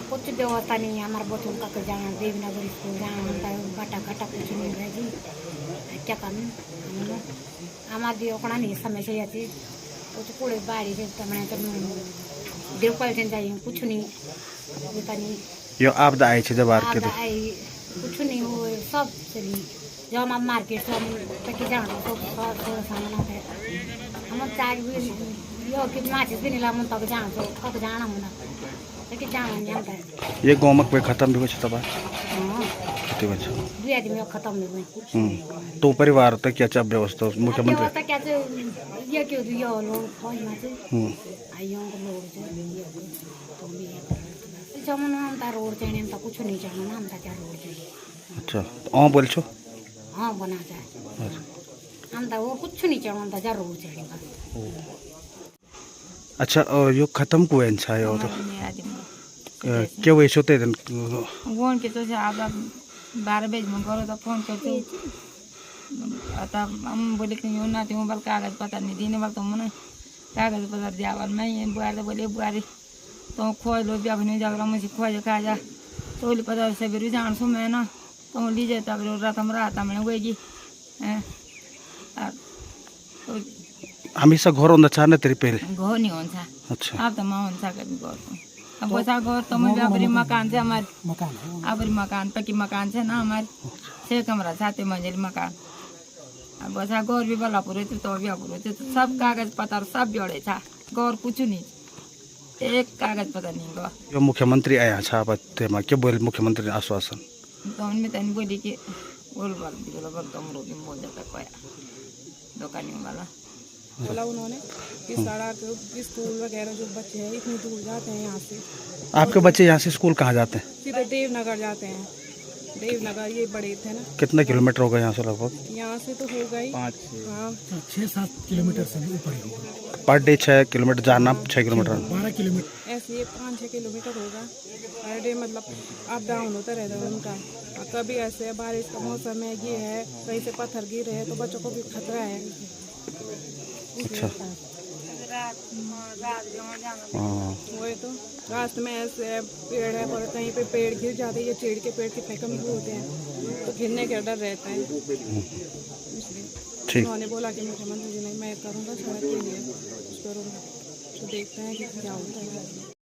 कुछ व्यवस्था नहीं है हमारे बच्चों का तो जाना देवनगर स्कूल जाना होता है बाटा घाटा कुछ नहीं है जी क्या करूँ हमारे दियो कोना नहीं समस्या याची कुछ पूरे बाड़ी से तमने तो देव क्वालिटी चाहिए कुछ नहीं पता नहीं यो आपदा आई छ जब आप आई कुछ नहीं हो सब चली जब हम मार्केट से हम तक जाना तो थोड़ा सामान आता है हम चाय भी यो कि माचिस भी नहीं ला मन तक जाना तो कब जाना मुना तक जाना नहीं आता है ये गाँव में कोई खत्म भी कुछ तबा हां कति भन्छ दुई आदमी खत्म नहीं हुए तो परिवार त क्या छ व्यवस्था मुख्यमंत्री व्यवस्था क्या चाहिँ यो के हो यो लोड फौजमा चाहिँ आइयों को लोड चाहिँ जमुना हम ता रोड चाहिए हम ता कुछ नहीं चाहिए ना हम ता क्या रोड चाहिए अच्छा बोल्छु हाँ बना जाए हम ता वो कुछ नहीं चाहिए हम ता जा रोड चाहिए बस अच्छा यो खत्म को छ यो त के वैसो त फोन के तो अब 12 बजे में करो तो फोन करते आता हम बोले कि यो ना त्यो मोबाइल कागज पत्र नहीं दिने वाला तो मन कागज पत्र दिया वाला मैं ये बुआर तो बोले बुआरी तो खोज लो जब नहीं जागरा मुझे खोज खा जा तो बोले पता से भी जान सो मैं ना तो लीजिए तब रात हम रात मैंने वही हमेशा घर हुँदा चाहने तेरी पहले घर नहीं होता अच्छा अब तो माँ होता कभी घर अब बसा घर तो मैं अपनी मकान से हमारे अपनी मकान पक्की मकान से ना हमारे 6 कमरा 7 मंजिल मकान अब बसा घर भी वाला पूरे थे तो भी पूरे थे तो सब कागज पत्र सब जोड़े था घर कुछ नहीं एक कागज पत्र नहीं गो यो मुख्यमंत्री आया छ अब तेमा के बोल मुख्यमंत्री आश्वासन तो उनमें तन बोली कि बोल वाल दिलो कर तुम रोटी बोल जाता कोई दुकानियों वाला बोला उन्होंने कि सड़क स्कूल वगैरह जो बच्चे हैं इतनी दूर जाते हैं यहाँ से आपके बच्चे यहाँ से स्कूल कहाँ जाते हैं सीधे देवनगर जाते हैं देवनगर ये बड़े थे ना कितना किलोमीटर होगा यहाँ से लगभग यहाँ से तो हो गई 6-7 किलोमीटर से ऊपर ही होगा पर डे 6 किलोमीटर जाना 6 किलोमीटर 12 किलोमीटर ऐसे ये 5-6 किलोमीटर होगा पर डे मतलब अप डाउन होता रहता है उनका और कभी ऐसे बारिश का मौसम है ये है कहीं से पत्थर गिर रहे हैं तो बच्चों को भी खतरा है अच्छा वही तो रास्ते में ऐसे पेड़ है पर कहीं पे पेड़ गिर जाते हैं ये चेड़ के पेड़ कितने कम होते हैं तो गिरने का डर रहता है इसलिए उन्होंने बोला कि मुख्यमंत्री जी नहीं मैं करूँगा सड़क के लिए कुछ करूँगा तो देखते हैं कि क्या होता है।